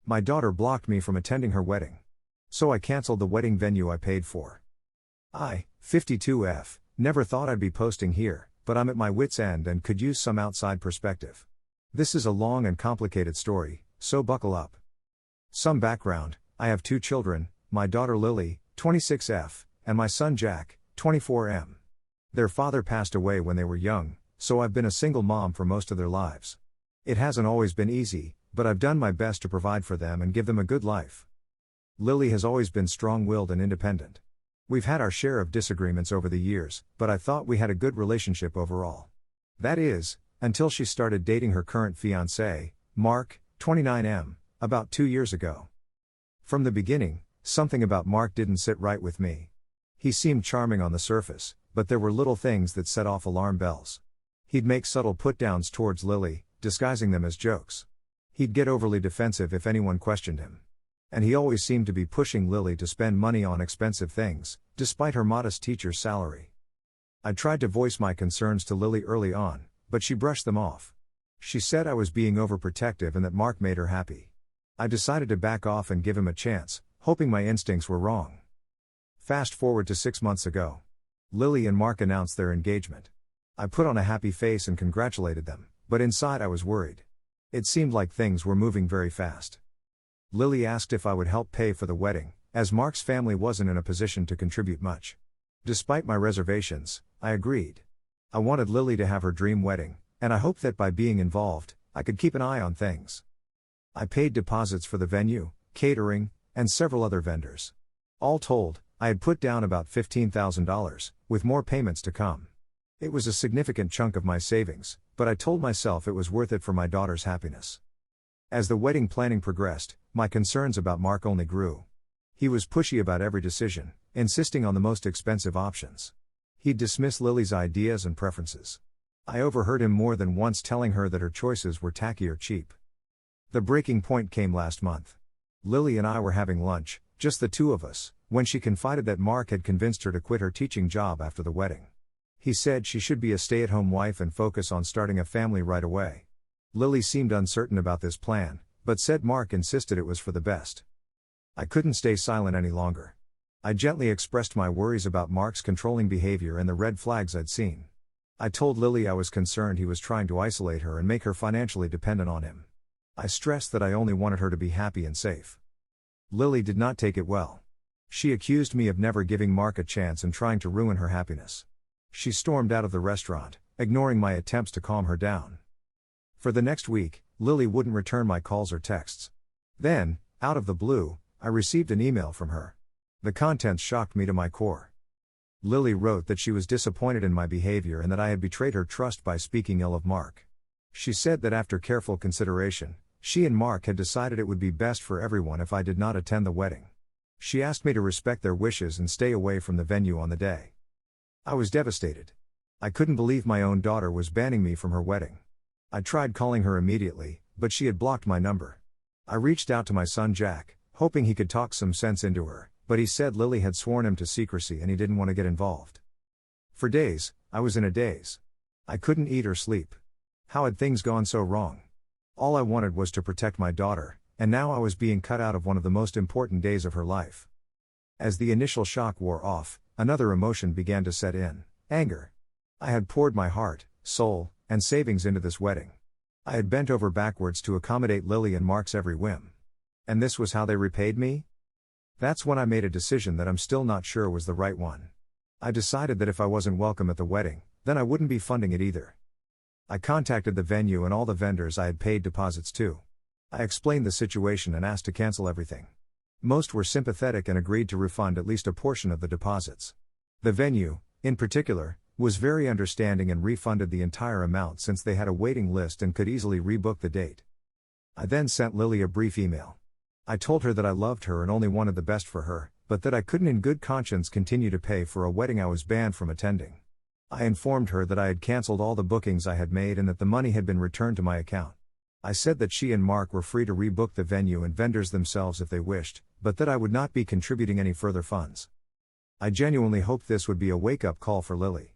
My daughter blocked me from attending her wedding. So I canceled the wedding venue I paid for. I, 52F, never thought I'd be posting here, but I'm at my wit's end and could use some outside perspective. This is a long and complicated story, so buckle up. Some background: I have 2 children, my daughter Lily, 26F, and my son Jack, 24M. Their father passed away when they were young, so I've been a single mom for most of their lives. It hasn't always been easy, but I've done my best to provide for them and give them a good life. Lily has always been strong-willed and independent. We've had our share of disagreements over the years, but I thought we had a good relationship overall. That is, until she started dating her current fiancé, Mark, 29M, about 2 years ago. From the beginning, something about Mark didn't sit right with me. He seemed charming on the surface, but there were little things that set off alarm bells. He'd make subtle put-downs towards Lily, disguising them as jokes. He'd get overly defensive if anyone questioned him. And he always seemed to be pushing Lily to spend money on expensive things, despite her modest teacher's salary. I tried to voice my concerns to Lily early on, but she brushed them off. She said I was being overprotective and that Mark made her happy. I decided to back off and give him a chance, hoping my instincts were wrong. Fast forward to 6 months ago. Lily and Mark announced their engagement. I put on a happy face and congratulated them, but inside I was worried. It seemed like things were moving very fast. Lily asked if I would help pay for the wedding, as Mark's family wasn't in a position to contribute much. Despite my reservations, I agreed. I wanted Lily to have her dream wedding, and I hoped that by being involved, I could keep an eye on things. I paid deposits for the venue, catering, and several other vendors. All told, I had put down about $15,000, with more payments to come. It was a significant chunk of my savings, but I told myself it was worth it for my daughter's happiness. As the wedding planning progressed, my concerns about Mark only grew. He was pushy about every decision, insisting on the most expensive options. He'd dismiss Lily's ideas and preferences. I overheard him more than once telling her that her choices were tacky or cheap. The breaking point came last month. Lily and I were having lunch, just the 2 of us, when she confided that Mark had convinced her to quit her teaching job after the wedding. He said she should be a stay-at-home wife and focus on starting a family right away. Lily seemed uncertain about this plan, but said Mark insisted it was for the best. I couldn't stay silent any longer. I gently expressed my worries about Mark's controlling behavior and the red flags I'd seen. I told Lily I was concerned he was trying to isolate her and make her financially dependent on him. I stressed that I only wanted her to be happy and safe. Lily did not take it well. She accused me of never giving Mark a chance and trying to ruin her happiness. She stormed out of the restaurant, ignoring my attempts to calm her down. For the next week, Lily wouldn't return my calls or texts. Then, out of the blue, I received an email from her. The contents shocked me to my core. Lily wrote that she was disappointed in my behavior and that I had betrayed her trust by speaking ill of Mark. She said that after careful consideration, she and Mark had decided it would be best for everyone if I did not attend the wedding. She asked me to respect their wishes and stay away from the venue on the day. I was devastated. I couldn't believe my own daughter was banning me from her wedding. I tried calling her immediately, but she had blocked my number. I reached out to my son Jack, hoping he could talk some sense into her, but he said Lily had sworn him to secrecy and he didn't want to get involved. For days, I was in a daze. I couldn't eat or sleep. How had things gone so wrong? All I wanted was to protect my daughter, and now I was being cut out of one of the most important days of her life. As the initial shock wore off, another emotion began to set in: anger. I had poured my heart, soul, and savings into this wedding. I had bent over backwards to accommodate Lily and Mark's every whim. And this was how they repaid me? That's when I made a decision that I'm still not sure was the right one. I decided that if I wasn't welcome at the wedding, then I wouldn't be funding it either. I contacted the venue and all the vendors I had paid deposits to. I explained the situation and asked to cancel everything. Most were sympathetic and agreed to refund at least a portion of the deposits. The venue, in particular, was very understanding and refunded the entire amount since they had a waiting list and could easily rebook the date. I then sent Lily a brief email. I told her that I loved her and only wanted the best for her, but that I couldn't in good conscience continue to pay for a wedding I was banned from attending. I informed her that I had canceled all the bookings I had made and that the money had been returned to my account. I said that she and Mark were free to rebook the venue and vendors themselves if they wished, but that I would not be contributing any further funds. I genuinely hoped this would be a wake-up call for Lily.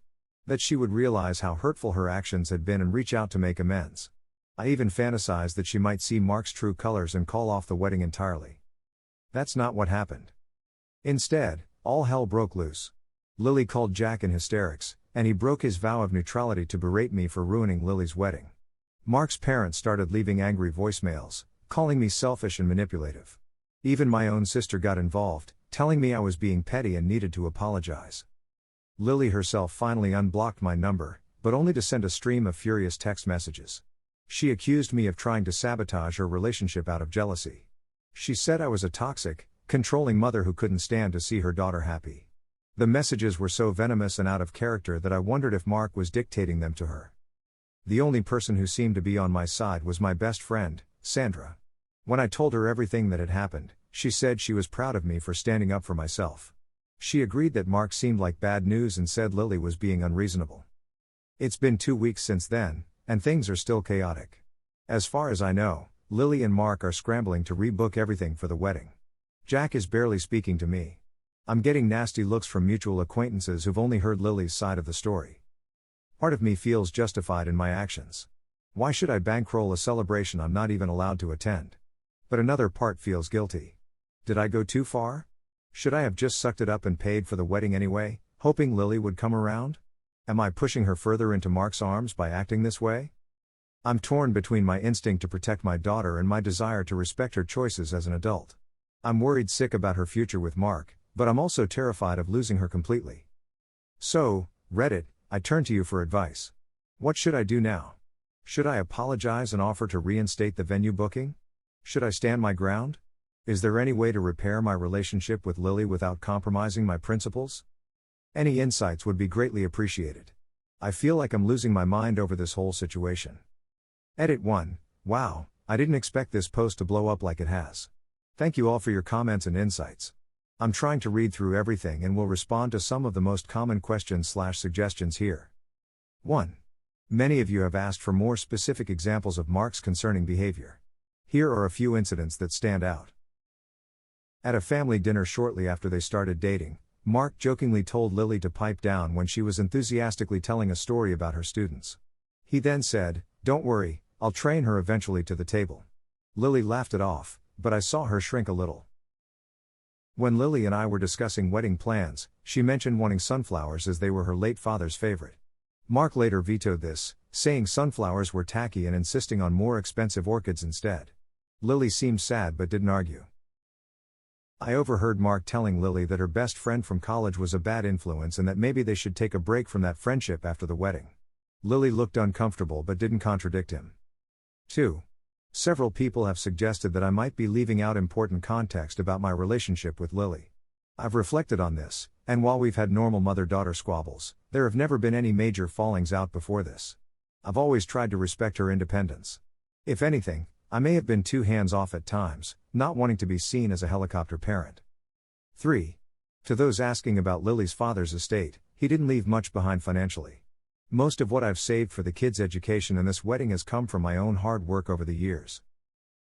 That she would realize how hurtful her actions had been and reach out to make amends. I even fantasized that she might see Mark's true colors and call off the wedding entirely. That's not what happened. Instead, all hell broke loose. Lily called Jack in hysterics, and he broke his vow of neutrality to berate me for ruining Lily's wedding. Mark's parents started leaving angry voicemails, calling me selfish and manipulative. Even my own sister got involved, telling me I was being petty and needed to apologize. Lily herself finally unblocked my number, but only to send a stream of furious text messages. She accused me of trying to sabotage her relationship out of jealousy. She said I was a toxic, controlling mother who couldn't stand to see her daughter happy. The messages were so venomous and out of character that I wondered if Mark was dictating them to her. The only person who seemed to be on my side was my best friend, Sandra. When I told her everything that had happened, she said she was proud of me for standing up for myself. She agreed that Mark seemed like bad news and said Lily was being unreasonable. It's been 2 weeks since then, and things are still chaotic. As far as I know, Lily and Mark are scrambling to rebook everything for the wedding. Jack is barely speaking to me. I'm getting nasty looks from mutual acquaintances who've only heard Lily's side of the story. Part of me feels justified in my actions. Why should I bankroll a celebration I'm not even allowed to attend? But another part feels guilty. Did I go too far? Should I have just sucked it up and paid for the wedding anyway, hoping Lily would come around? Am I pushing her further into Mark's arms by acting this way? I'm torn between my instinct to protect my daughter and my desire to respect her choices as an adult. I'm worried sick about her future with Mark, but I'm also terrified of losing her completely. So, Reddit, I turn to you for advice. What should I do now? Should I apologize and offer to reinstate the venue booking? Should I stand my ground? Is there any way to repair my relationship with Lily without compromising my principles? Any insights would be greatly appreciated. I feel like I'm losing my mind over this whole situation. Edit 1. Wow, I didn't expect this post to blow up like it has. Thank you all for your comments and insights. I'm trying to read through everything and will respond to some of the most common questions/suggestions here. 1. Many of you have asked for more specific examples of Mark's concerning behavior. Here are a few incidents that stand out. At a family dinner shortly after they started dating, Mark jokingly told Lily to pipe down when she was enthusiastically telling a story about her students. He then said, "Don't worry, I'll train her eventually to the table." Lily laughed it off, but I saw her shrink a little. When Lily and I were discussing wedding plans, she mentioned wanting sunflowers as they were her late father's favorite. Mark later vetoed this, saying sunflowers were tacky and insisting on more expensive orchids instead. Lily seemed sad but didn't argue. I overheard Mark telling Lily that her best friend from college was a bad influence and that maybe they should take a break from that friendship after the wedding. Lily looked uncomfortable but didn't contradict him. 2. Several people have suggested that I might be leaving out important context about my relationship with Lily. I've reflected on this, and while we've had normal mother-daughter squabbles, there have never been any major fallings out before this. I've always tried to respect her independence. If anything, I may have been too hands-off at times, not wanting to be seen as a helicopter parent. 3. To those asking about Lily's father's estate, he didn't leave much behind financially. Most of what I've saved for the kids' education and this wedding has come from my own hard work over the years.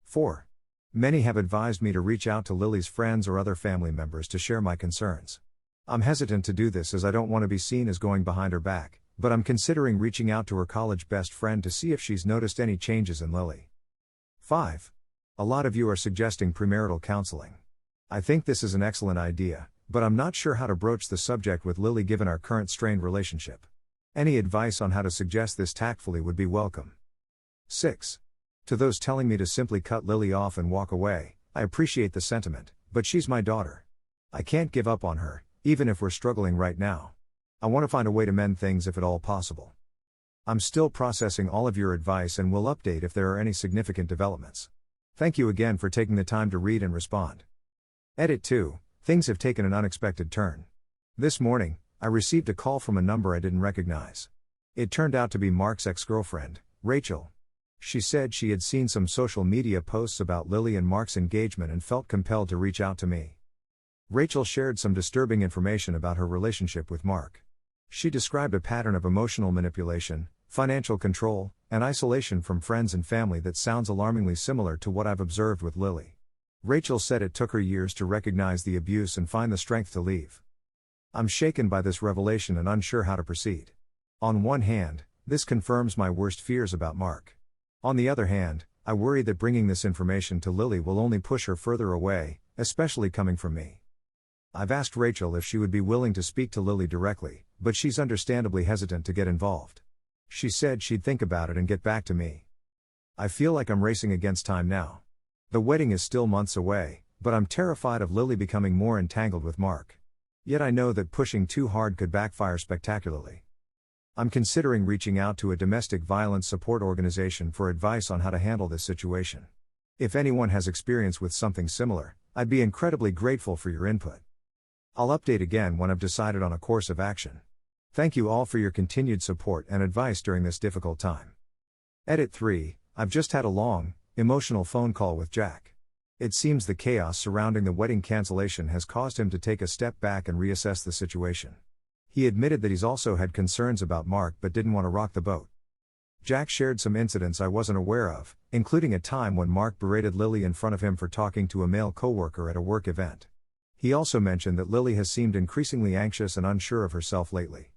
4. Many have advised me to reach out to Lily's friends or other family members to share my concerns. I'm hesitant to do this as I don't want to be seen as going behind her back, but I'm considering reaching out to her college best friend to see if she's noticed any changes in Lily. 5. A lot of you are suggesting premarital counseling. I think this is an excellent idea, but I'm not sure how to broach the subject with Lily given our current strained relationship. Any advice on how to suggest this tactfully would be welcome. 6. To those telling me to simply cut Lily off and walk away, I appreciate the sentiment, but she's my daughter. I can't give up on her, even if we're struggling right now. I want to find a way to mend things if at all possible. I'm still processing all of your advice and will update if there are any significant developments. Thank you again for taking the time to read and respond. Edit 2. Things have taken an unexpected turn. This morning, I received a call from a number I didn't recognize. It turned out to be Mark's ex-girlfriend, Rachel. She said she had seen some social media posts about Lily and Mark's engagement and felt compelled to reach out to me. Rachel shared some disturbing information about her relationship with Mark. She described a pattern of emotional manipulation, financial control, and isolation from friends and family that sounds alarmingly similar to what I've observed with Lily. Rachel said it took her years to recognize the abuse and find the strength to leave. I'm shaken by this revelation and unsure how to proceed. On one hand, this confirms my worst fears about Mark. On the other hand, I worry that bringing this information to Lily will only push her further away, especially coming from me. I've asked Rachel if she would be willing to speak to Lily directly, but she's understandably hesitant to get involved. She said she'd think about it and get back to me. I feel like I'm racing against time now. The wedding is still months away, but I'm terrified of Lily becoming more entangled with Mark. Yet I know that pushing too hard could backfire spectacularly. I'm considering reaching out to a domestic violence support organization for advice on how to handle this situation. If anyone has experience with something similar, I'd be incredibly grateful for your input. I'll update again when I've decided on a course of action. Thank you all for your continued support and advice during this difficult time. Edit 3. I've just had a long, emotional phone call with Jack. It seems the chaos surrounding the wedding cancellation has caused him to take a step back and reassess the situation. He admitted that he's also had concerns about Mark but didn't want to rock the boat. Jack shared some incidents I wasn't aware of, including a time when Mark berated Lily in front of him for talking to a male coworker at a work event. He also mentioned that Lily has seemed increasingly anxious and unsure of herself lately.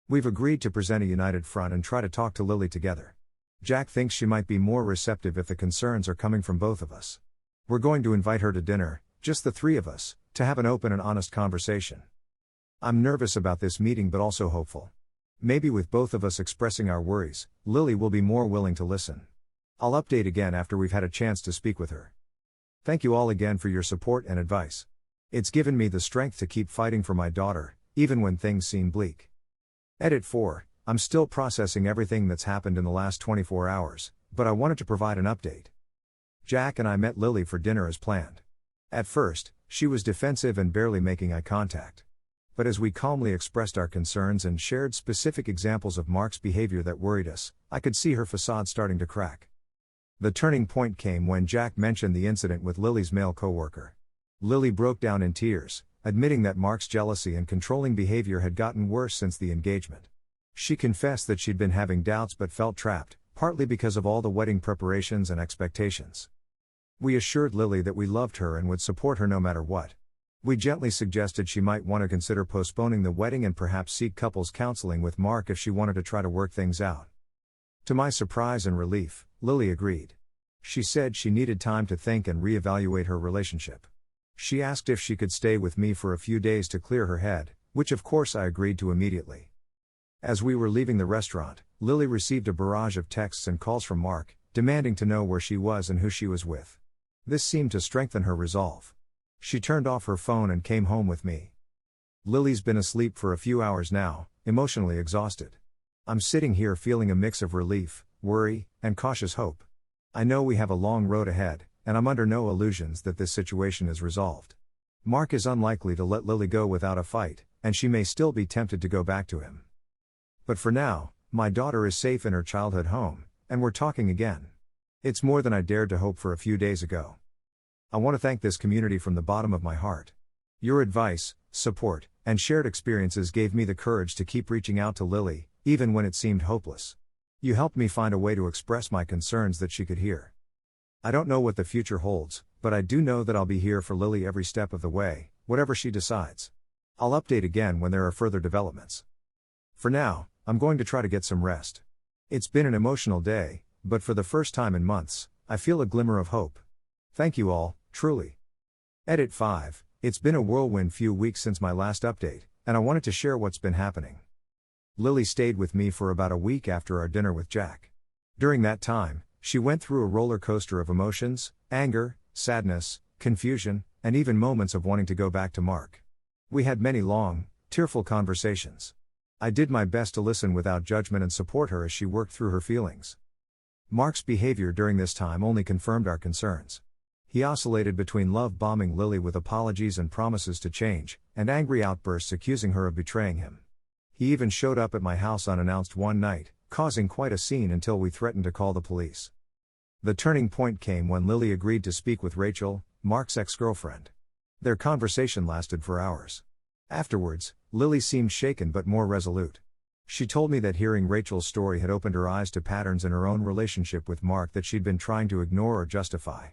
We've agreed to present a united front and try to talk to Lily together. Jack thinks she might be more receptive if the concerns are coming from both of us. We're going to invite her to dinner, just the three of us, to have an open and honest conversation. I'm nervous about this meeting but also hopeful. Maybe with both of us expressing our worries, Lily will be more willing to listen. I'll update again after we've had a chance to speak with her. Thank you all again for your support and advice. It's given me the strength to keep fighting for my daughter, even when things seem bleak. Edit 4. I'm still processing everything that's happened in the last 24 hours, but I wanted to provide an update. Jack and I met Lily for dinner as planned. At first, she was defensive and barely making eye contact. But as we calmly expressed our concerns and shared specific examples of Mark's behavior that worried us, I could see her facade starting to crack. The turning point came when Jack mentioned the incident with Lily's male coworker. Lily broke down in tears, admitting that Mark's jealousy and controlling behavior had gotten worse since the engagement. She confessed that she'd been having doubts but felt trapped, partly because of all the wedding preparations and expectations. We assured Lily that we loved her and would support her no matter what. We gently suggested she might want to consider postponing the wedding and perhaps seek couples counseling with Mark if she wanted to try to work things out. To my surprise and relief, Lily agreed. She said she needed time to think and reevaluate her relationship. She asked if she could stay with me for a few days to clear her head, which of course I agreed to immediately. As we were leaving the restaurant, Lily received a barrage of texts and calls from Mark, demanding to know where she was and who she was with. This seemed to strengthen her resolve. She turned off her phone and came home with me. Lily's been asleep for a few hours now, emotionally exhausted. I'm sitting here feeling a mix of relief, worry, and cautious hope. I know we have a long road ahead, and I'm under no illusions that this situation is resolved. Mark is unlikely to let Lily go without a fight, and she may still be tempted to go back to him. But for now, my daughter is safe in her childhood home, and we're talking again. It's more than I dared to hope for a few days ago. I want to thank this community from the bottom of my heart. Your advice, support, and shared experiences gave me the courage to keep reaching out to Lily, even when it seemed hopeless. You helped me find a way to express my concerns that she could hear. I don't know what the future holds, but I do know that I'll be here for Lily every step of the way, whatever she decides. I'll update again when there are further developments. For now, I'm going to try to get some rest. It's been an emotional day, but for the first time in months, I feel a glimmer of hope. Thank you all, truly. Edit 5. It's been a whirlwind few weeks since my last update, and I wanted to share what's been happening. Lily stayed with me for about a week after our dinner with Jack. During that time, she went through a roller coaster of emotions, anger, sadness, confusion, and even moments of wanting to go back to Mark. We had many long, tearful conversations. I did my best to listen without judgment and support her as she worked through her feelings. Mark's behavior during this time only confirmed our concerns. He oscillated between love-bombing Lily with apologies and promises to change, and angry outbursts accusing her of betraying him. He even showed up at my house unannounced one night, causing quite a scene until we threatened to call the police. The turning point came when Lily agreed to speak with Rachel, Mark's ex-girlfriend. Their conversation lasted for hours. Afterwards, Lily seemed shaken but more resolute. She told me that hearing Rachel's story had opened her eyes to patterns in her own relationship with Mark that she'd been trying to ignore or justify.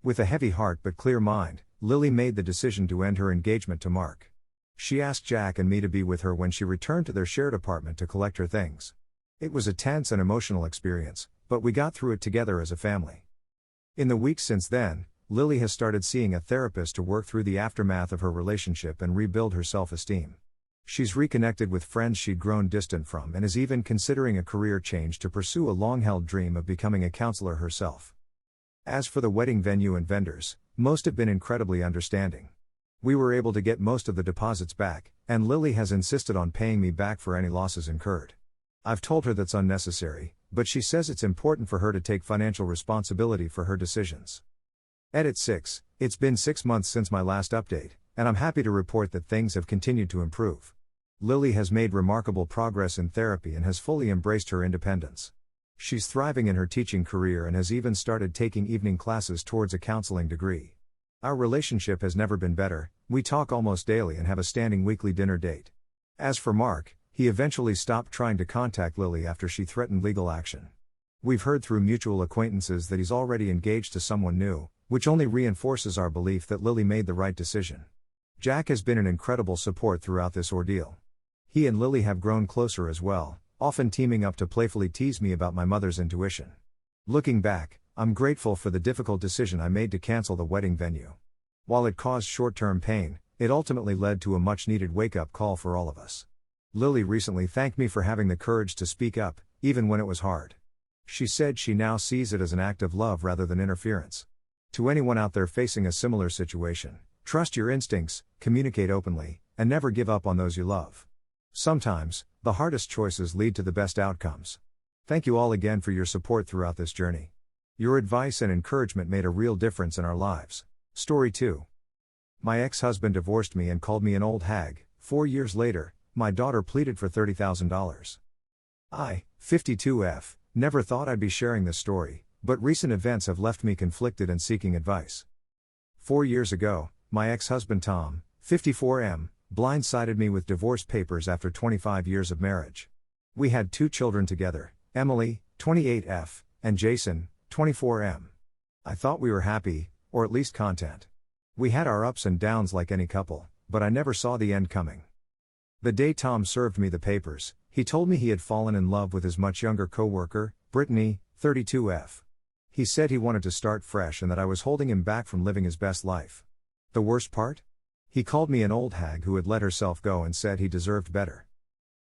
With a heavy heart but clear mind, Lily made the decision to end her engagement to Mark. She asked Jack and me to be with her when she returned to their shared apartment to collect her things. It was a tense and emotional experience, but we got through it together as a family. In the weeks since then, Lily has started seeing a therapist to work through the aftermath of her relationship and rebuild her self-esteem. She's reconnected with friends she'd grown distant from and is even considering a career change to pursue a long-held dream of becoming a counselor herself. As for the wedding venue and vendors, most have been incredibly understanding. We were able to get most of the deposits back, and Lily has insisted on paying me back for any losses incurred. I've told her that's unnecessary, but she says it's important for her to take financial responsibility for her decisions. Edit 6. It's been 6 months since my last update, and I'm happy to report that things have continued to improve. Lily has made remarkable progress in therapy and has fully embraced her independence. She's thriving in her teaching career and has even started taking evening classes towards a counseling degree. Our relationship has never been better, we talk almost daily and have a standing weekly dinner date. As for Mark, he eventually stopped trying to contact Lily after she threatened legal action. We've heard through mutual acquaintances that he's already engaged to someone new, which only reinforces our belief that Lily made the right decision. Jack has been an incredible support throughout this ordeal. He and Lily have grown closer as well, often teaming up to playfully tease me about my mother's intuition. Looking back, I'm grateful for the difficult decision I made to cancel the wedding venue. While it caused short-term pain, it ultimately led to a much-needed wake-up call for all of us. Lily recently thanked me for having the courage to speak up, even when it was hard. She said she now sees it as an act of love rather than interference. To anyone out there facing a similar situation, trust your instincts, communicate openly, and never give up on those you love. Sometimes, the hardest choices lead to the best outcomes. Thank you all again for your support throughout this journey. Your advice and encouragement made a real difference in our lives. Story 2. My ex-husband divorced me and called me an old hag. 4 years later, my daughter pleaded for $30,000. I, 52F, never thought I'd be sharing this story, but recent events have left me conflicted and seeking advice. 4 years ago, my ex-husband Tom, 54M, blindsided me with divorce papers after 25 years of marriage. We had 2 children together, Emily, 28F, and Jason, 24M. I thought we were happy, or at least content. We had our ups and downs like any couple, but I never saw the end coming. The day Tom served me the papers, he told me he had fallen in love with his much younger co-worker, Brittany, 32F. He said he wanted to start fresh and that I was holding him back from living his best life. The worst part? He called me an old hag who had let herself go and said he deserved better.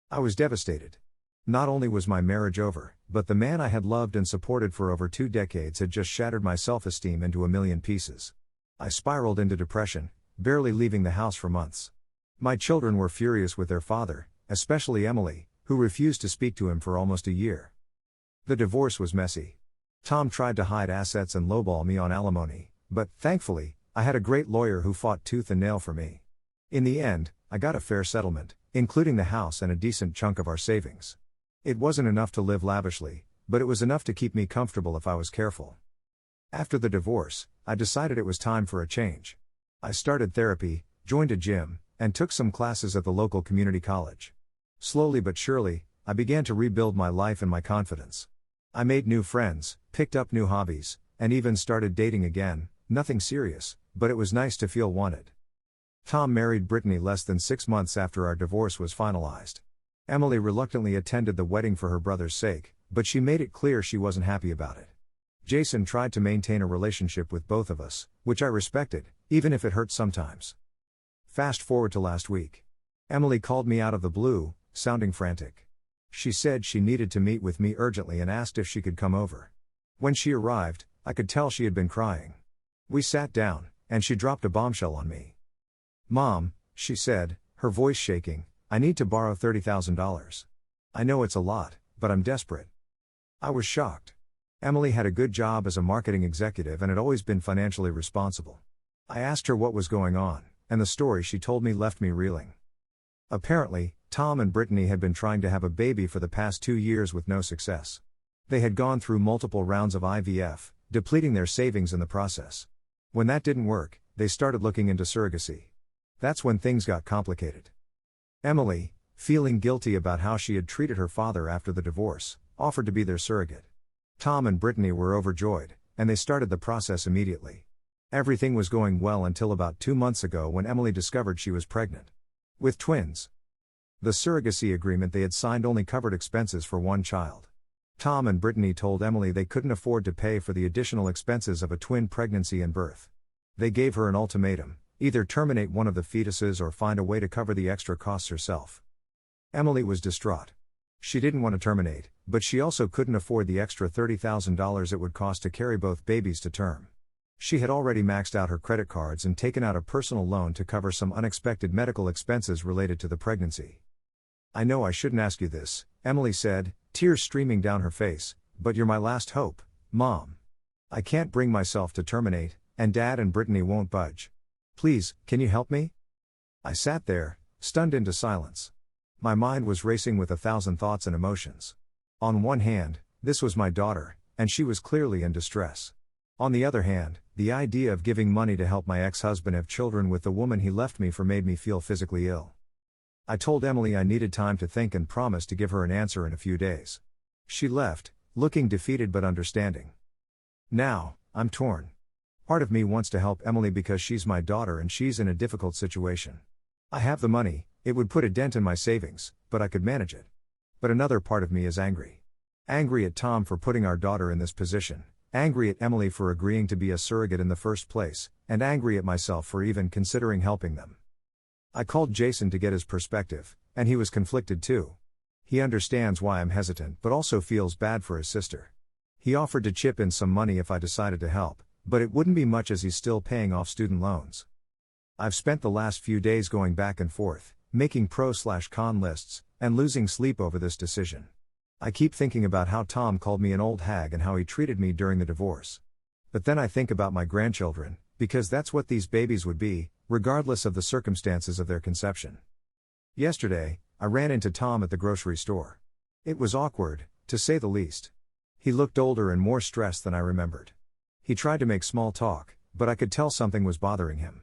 I was devastated. Not only was my marriage over, but the man I had loved and supported for over 2 decades had just shattered my self-esteem into a million pieces. I spiraled into depression, barely leaving the house for months. My children were furious with their father, especially Emily, who refused to speak to him for almost a year. The divorce was messy. Tom tried to hide assets and lowball me on alimony, but, thankfully, I had a great lawyer who fought tooth and nail for me. In the end, I got a fair settlement, including the house and a decent chunk of our savings. It wasn't enough to live lavishly, but it was enough to keep me comfortable if I was careful. After the divorce, I decided it was time for a change. I started therapy, joined a gym, and took some classes at the local community college. Slowly but surely, I began to rebuild my life and my confidence. I made new friends, picked up new hobbies, and even started dating again, nothing serious, but it was nice to feel wanted. Tom married Brittany less than 6 months after our divorce was finalized. Emily reluctantly attended the wedding for her brother's sake, but she made it clear she wasn't happy about it. Jason tried to maintain a relationship with both of us, which I respected, even if it hurt sometimes. Fast forward to last week. Emily called me out of the blue, sounding frantic. She said she needed to meet with me urgently and asked if she could come over. When she arrived, I could tell she had been crying. We sat down, and she dropped a bombshell on me. "Mom," she said, her voice shaking, "I need to borrow $30,000. I know it's a lot, but I'm desperate." I was shocked. Emily had a good job as a marketing executive and had always been financially responsible. I asked her what was going on, and the story she told me left me reeling. Apparently, Tom and Brittany had been trying to have a baby for the past 2 years with no success. They had gone through multiple rounds of IVF, depleting their savings in the process. When that didn't work, they started looking into surrogacy. That's when things got complicated. Emily, feeling guilty about how she had treated her father after the divorce, offered to be their surrogate. Tom and Brittany were overjoyed, and they started the process immediately. Everything was going well until about 2 months ago when Emily discovered she was pregnant. With twins. The surrogacy agreement they had signed only covered expenses for one child. Tom and Brittany told Emily they couldn't afford to pay for the additional expenses of a twin pregnancy and birth. They gave her an ultimatum: either terminate one of the fetuses or find a way to cover the extra costs herself. Emily was distraught. She didn't want to terminate, but she also couldn't afford the extra $30,000 it would cost to carry both babies to term. She had already maxed out her credit cards and taken out a personal loan to cover some unexpected medical expenses related to the pregnancy. "I know I shouldn't ask you this," Emily said, tears streaming down her face, "but you're my last hope, Mom. I can't bring myself to terminate, and Dad and Brittany won't budge. Please, can you help me?" I sat there, stunned into silence. My mind was racing with 1,000 thoughts and emotions. On one hand, this was my daughter, and she was clearly in distress. On the other hand, the idea of giving money to help my ex-husband have children with the woman he left me for made me feel physically ill. I told Emily I needed time to think and promised to give her an answer in a few days. She left, looking defeated but understanding. Now, I'm torn. Part of me wants to help Emily because she's my daughter and she's in a difficult situation. I have the money, it would put a dent in my savings, but I could manage it. But another part of me is angry. Angry at Tom for putting our daughter in this position, angry at Emily for agreeing to be a surrogate in the first place, and angry at myself for even considering helping them. I called Jason to get his perspective, and he was conflicted too. He understands why I'm hesitant but also feels bad for his sister. He offered to chip in some money if I decided to help, but it wouldn't be much as he's still paying off student loans. I've spent the last few days going back and forth, making pro/con lists, and losing sleep over this decision. I keep thinking about how Tom called me an old hag and how he treated me during the divorce. But then I think about my grandchildren, because that's what these babies would be, regardless of the circumstances of their conception. Yesterday, I ran into Tom at the grocery store. It was awkward, to say the least. He looked older and more stressed than I remembered. He tried to make small talk, but I could tell something was bothering him.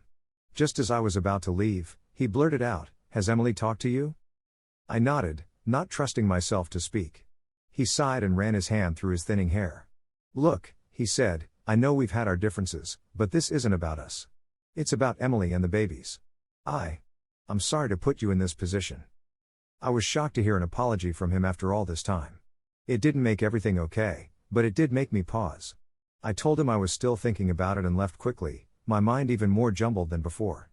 Just as I was about to leave, he blurted out, "Has Emily talked to you?" I nodded, not trusting myself to speak. He sighed and ran his hand through his thinning hair. "Look," he said, "I know we've had our differences, but this isn't about us. It's about Emily and the babies. I'm sorry to put you in this position." I was shocked to hear an apology from him after all this time. It didn't make everything okay, but it did make me pause. I told him I was still thinking about it and left quickly, my mind even more jumbled than before.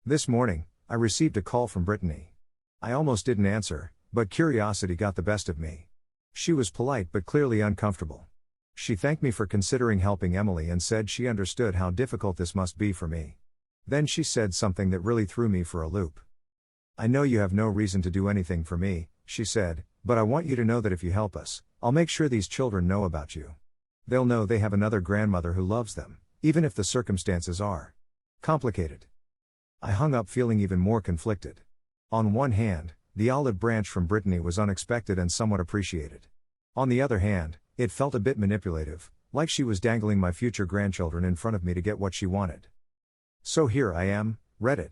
This morning, I received a call from Brittany. I almost didn't answer, but curiosity got the best of me. She was polite but clearly uncomfortable. She thanked me for considering helping Emily and said she understood how difficult this must be for me. Then she said something that really threw me for a loop. "I know you have no reason to do anything for me," she said, "but I want you to know that if you help us, I'll make sure these children know about you. They'll know they have another grandmother who loves them, even if the circumstances are complicated." I hung up feeling even more conflicted. On one hand, the olive branch from Brittany was unexpected and somewhat appreciated. On the other hand, it felt a bit manipulative, like she was dangling my future grandchildren in front of me to get what she wanted. So here I am, Reddit.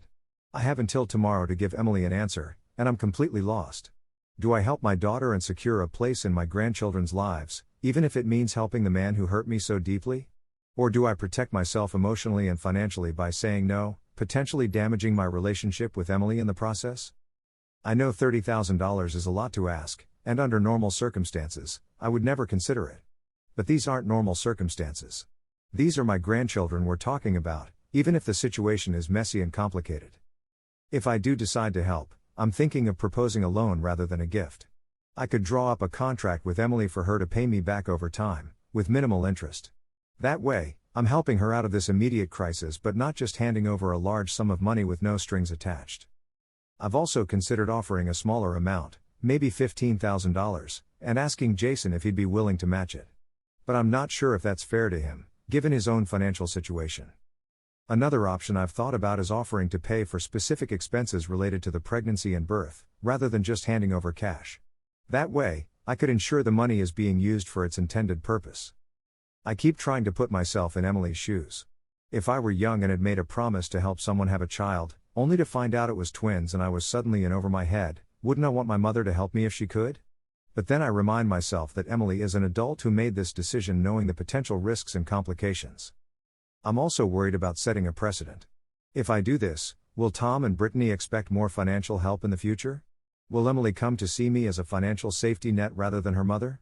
I have until tomorrow to give Emily an answer, and I'm completely lost. Do I help my daughter and secure a place in my grandchildren's lives, even if it means helping the man who hurt me so deeply? Or do I protect myself emotionally and financially by saying no, potentially damaging my relationship with Emily in the process? I know $30,000 is a lot to ask, and under normal circumstances, I would never consider it. But these aren't normal circumstances. These are my grandchildren we're talking about, even if the situation is messy and complicated. If I do decide to help, I'm thinking of proposing a loan rather than a gift. I could draw up a contract with Emily for her to pay me back over time, with minimal interest. That way, I'm helping her out of this immediate crisis but not just handing over a large sum of money with no strings attached. I've also considered offering a smaller amount, maybe $15,000, and asking Jason if he'd be willing to match it. But I'm not sure if that's fair to him, given his own financial situation. Another option I've thought about is offering to pay for specific expenses related to the pregnancy and birth, rather than just handing over cash. That way, I could ensure the money is being used for its intended purpose. I keep trying to put myself in Emily's shoes. If I were young and had made a promise to help someone have a child, only to find out it was twins and I was suddenly in over my head, wouldn't I want my mother to help me if she could? But then I remind myself that Emily is an adult who made this decision knowing the potential risks and complications. I'm also worried about setting a precedent. If I do this, will Tom and Brittany expect more financial help in the future? Will Emily come to see me as a financial safety net rather than her mother?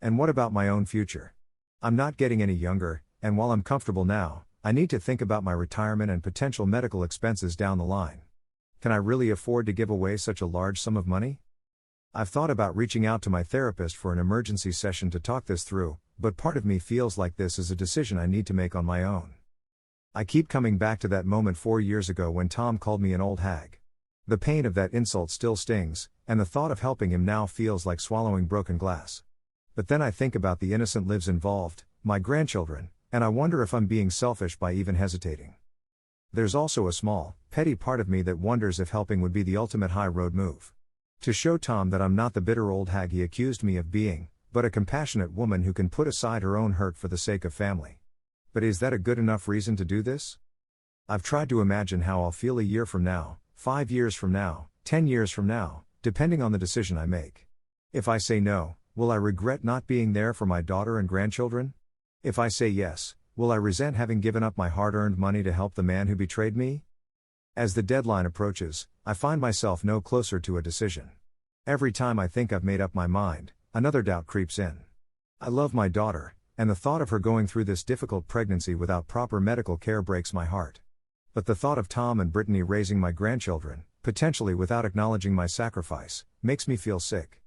And what about my own future? I'm not getting any younger, and while I'm comfortable now, I need to think about my retirement and potential medical expenses down the line. Can I really afford to give away such a large sum of money? I've thought about reaching out to my therapist for an emergency session to talk this through, but part of me feels like this is a decision I need to make on my own. I keep coming back to that moment 4 years ago when Tom called me an old hag. The pain of that insult still stings, and the thought of helping him now feels like swallowing broken glass. But then I think about the innocent lives involved, my grandchildren, and I wonder if I'm being selfish by even hesitating. There's also a small, petty part of me that wonders if helping would be the ultimate high road move. To show Tom that I'm not the bitter old hag he accused me of being, but a compassionate woman who can put aside her own hurt for the sake of family. But is that a good enough reason to do this? I've tried to imagine how I'll feel a year from now, 5 years from now, 10 years from now, depending on the decision I make. If I say no, will I regret not being there for my daughter and grandchildren? If I say yes, will I resent having given up my hard-earned money to help the man who betrayed me? As the deadline approaches, I find myself no closer to a decision. Every time I think I've made up my mind, another doubt creeps in. I love my daughter, and the thought of her going through this difficult pregnancy without proper medical care breaks my heart. But the thought of Tom and Brittany raising my grandchildren, potentially without acknowledging my sacrifice, makes me feel sick.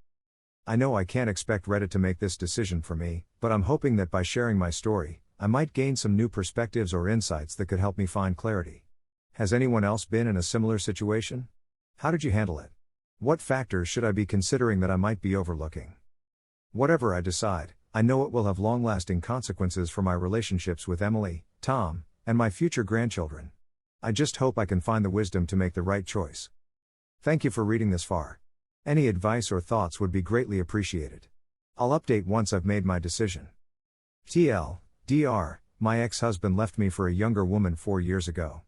I know I can't expect Reddit to make this decision for me, but I'm hoping that by sharing my story, I might gain some new perspectives or insights that could help me find clarity. Has anyone else been in a similar situation? How did you handle it? What factors should I be considering that I might be overlooking? Whatever I decide, I know it will have long-lasting consequences for my relationships with Emily, Tom, and my future grandchildren. I just hope I can find the wisdom to make the right choice. Thank you for reading this far. Any advice or thoughts would be greatly appreciated. I'll update once I've made my decision. TLDR, my ex-husband left me for a younger woman 4 years ago.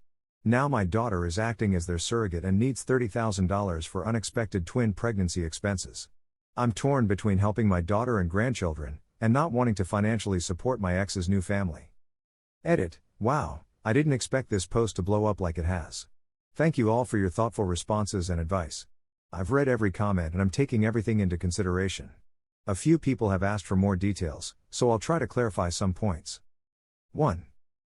Now my daughter is acting as their surrogate and needs $30,000 for unexpected twin pregnancy expenses. I'm torn between helping my daughter and grandchildren, and not wanting to financially support my ex's new family. Edit. Wow, I didn't expect this post to blow up like it has. Thank you all for your thoughtful responses and advice. I've read every comment and I'm taking everything into consideration. A few people have asked for more details, so I'll try to clarify some points. 1.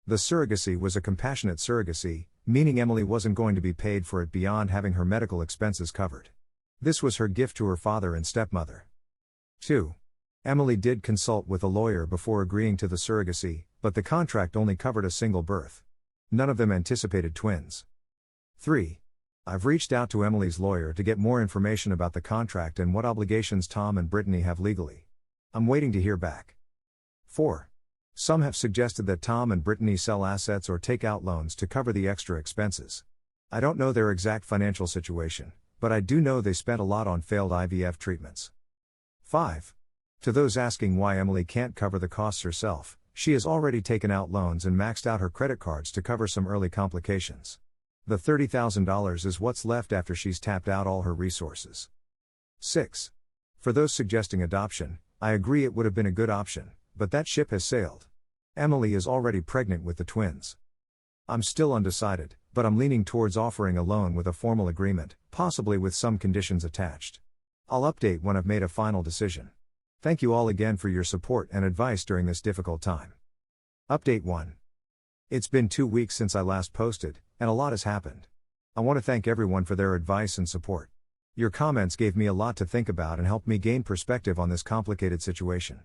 The surrogacy was a compassionate surrogacy, meaning Emily wasn't going to be paid for it beyond having her medical expenses covered. This was her gift to her father and stepmother. 2. Emily did consult with a lawyer before agreeing to the surrogacy, but the contract only covered a single birth. None of them anticipated twins. 3. I've reached out to Emily's lawyer to get more information about the contract and what obligations Tom and Brittany have legally. I'm waiting to hear back. 4. Some have suggested that Tom and Brittany sell assets or take out loans to cover the extra expenses. I don't know their exact financial situation, but I do know they spent a lot on failed IVF treatments. 5. To those asking why Emily can't cover the costs herself, she has already taken out loans and maxed out her credit cards to cover some early complications. The $30,000 is what's left after she's tapped out all her resources. 6. For those suggesting adoption, I agree it would have been a good option, but that ship has sailed. Emily is already pregnant with the twins. I'm still undecided, but I'm leaning towards offering a loan with a formal agreement, possibly with some conditions attached. I'll update when I've made a final decision. Thank you all again for your support and advice during this difficult time. Update 1. It's been 2 weeks since I last posted, and a lot has happened. I want to thank everyone for their advice and support. Your comments gave me a lot to think about and helped me gain perspective on this complicated situation.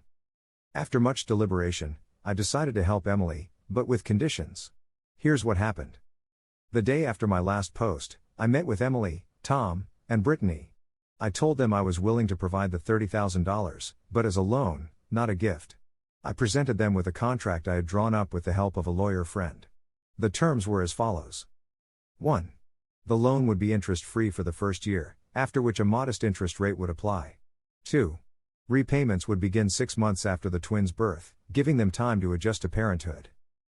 After much deliberation, I decided to help Emily, but with conditions. Here's what happened. The day after my last post, I met with Emily, Tom, and Brittany. I told them I was willing to provide the $30,000, but as a loan, not a gift. I presented them with a contract I had drawn up with the help of a lawyer friend. The terms were as follows. 1. The loan would be interest-free for the first year, after which a modest interest rate would apply. 2. Repayments would begin 6 months after the twins' birth, giving them time to adjust to parenthood.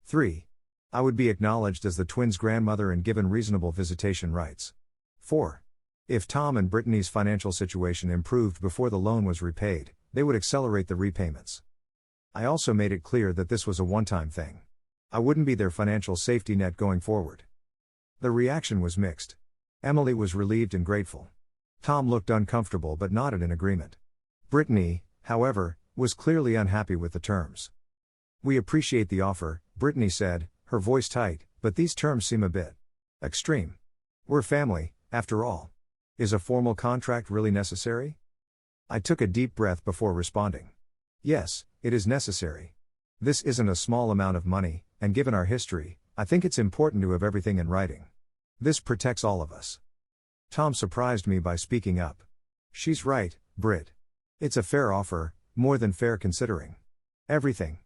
3. I would be acknowledged as the twins' grandmother and given reasonable visitation rights. 4. If Tom and Brittany's financial situation improved before the loan was repaid, they would accelerate the repayments. I also made it clear that this was a one-time thing. I wouldn't be their financial safety net going forward. The reaction was mixed. Emily was relieved and grateful. Tom looked uncomfortable but nodded in agreement. Brittany, however, was clearly unhappy with the terms. "We appreciate the offer," Brittany said, her voice tight, "but these terms seem a bit extreme. We're family, after all. Is a formal contract really necessary?" I took a deep breath before responding. "Yes, it is necessary. This isn't a small amount of money, and given our history, I think it's important to have everything in writing. This protects all of us." Tom surprised me by speaking up. "She's right, Britt. It's a fair offer, more than fair considering everything."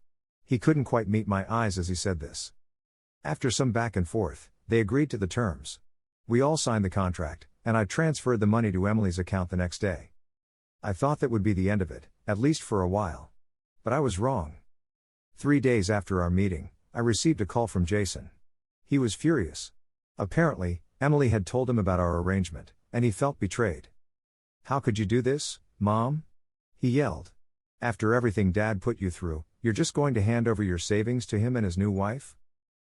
He couldn't quite meet my eyes as he said this. After some back and forth, they agreed to the terms. We all signed the contract, and I transferred the money to Emily's account the next day. I thought that would be the end of it, at least for a while. But I was wrong. 3 days after our meeting, I received a call from Jason. He was furious. Apparently, Emily had told him about our arrangement, and he felt betrayed. "How could you do this, Mom?" he yelled. "After everything Dad put you through, you're just going to hand over your savings to him and his new wife?"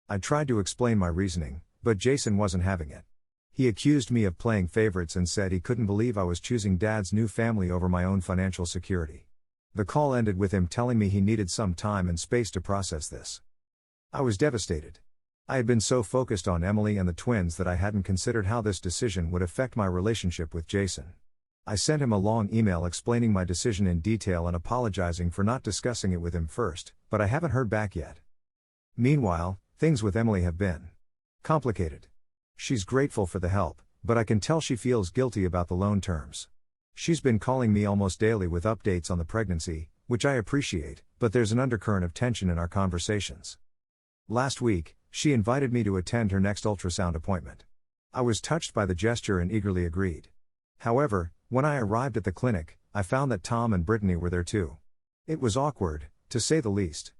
I tried to explain my reasoning, but Jason wasn't having it. He accused me of playing favorites and said he couldn't believe I was choosing Dad's new family over my own financial security. The call ended with him telling me he needed some time and space to process this. I was devastated. I had been so focused on Emily and the twins that I hadn't considered how this decision would affect my relationship with Jason. I sent him a long email explaining my decision in detail and apologizing for not discussing it with him first, but I haven't heard back yet. Meanwhile, things with Emily have been complicated. She's grateful for the help, but I can tell she feels guilty about the loan terms. She's been calling me almost daily with updates on the pregnancy, which I appreciate, but there's an undercurrent of tension in our conversations. Last week, she invited me to attend her next ultrasound appointment. I was touched by the gesture and eagerly agreed. However, when I arrived at the clinic, I found that Tom and Brittany were there too. It was awkward, to say the least.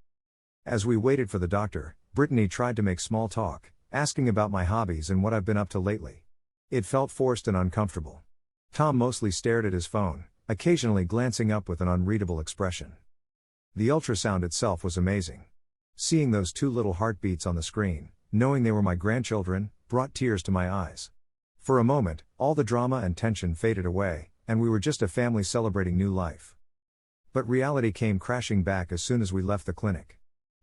As we waited for the doctor, Brittany tried to make small talk, asking about my hobbies and what I've been up to lately. It felt forced and uncomfortable. Tom mostly stared at his phone, occasionally glancing up with an unreadable expression. The ultrasound itself was amazing. Seeing those 2 little heartbeats on the screen, knowing they were my grandchildren, brought tears to my eyes. For a moment, all the drama and tension faded away, and we were just a family celebrating new life. But reality came crashing back as soon as we left the clinic.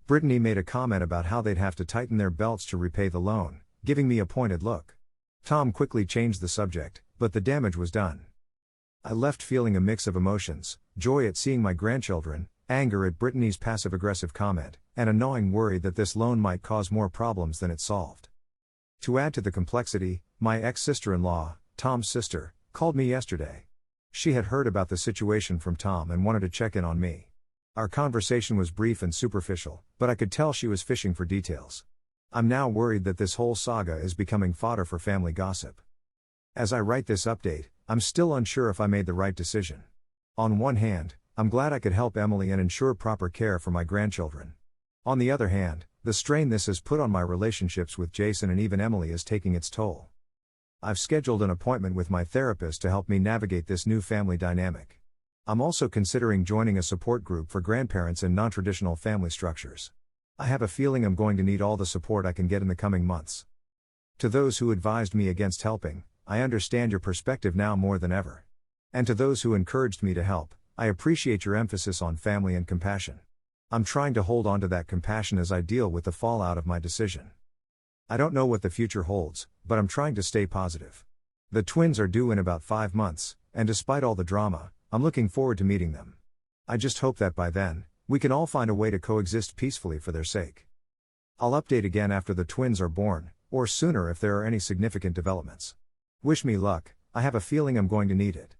Brittany made a comment about how they'd have to tighten their belts to repay the loan, giving me a pointed look. Tom quickly changed the subject, but the damage was done. I left feeling a mix of emotions: joy at seeing my grandchildren, anger at Brittany's passive-aggressive comment, and a gnawing worry that this loan might cause more problems than it solved. To add to the complexity, my ex-sister-in-law, Tom's sister, called me yesterday. She had heard about the situation from Tom and wanted to check in on me. Our conversation was brief and superficial, but I could tell she was fishing for details. I'm now worried that this whole saga is becoming fodder for family gossip. As I write this update, I'm still unsure if I made the right decision. On one hand, I'm glad I could help Emily and ensure proper care for my grandchildren. On the other hand, the strain this has put on my relationships with Jason and even Emily is taking its toll. I've scheduled an appointment with my therapist to help me navigate this new family dynamic. I'm also considering joining a support group for grandparents in non-traditional family structures. I have a feeling I'm going to need all the support I can get in the coming months. To those who advised me against helping, I understand your perspective now more than ever. And to those who encouraged me to help, I appreciate your emphasis on family and compassion. I'm trying to hold on to that compassion as I deal with the fallout of my decision. I don't know what the future holds, but I'm trying to stay positive. The twins are due in about 5 months, and despite all the drama, I'm looking forward to meeting them. I just hope that by then, we can all find a way to coexist peacefully for their sake. I'll update again after the twins are born, or sooner if there are any significant developments. Wish me luck, I have a feeling I'm going to need it.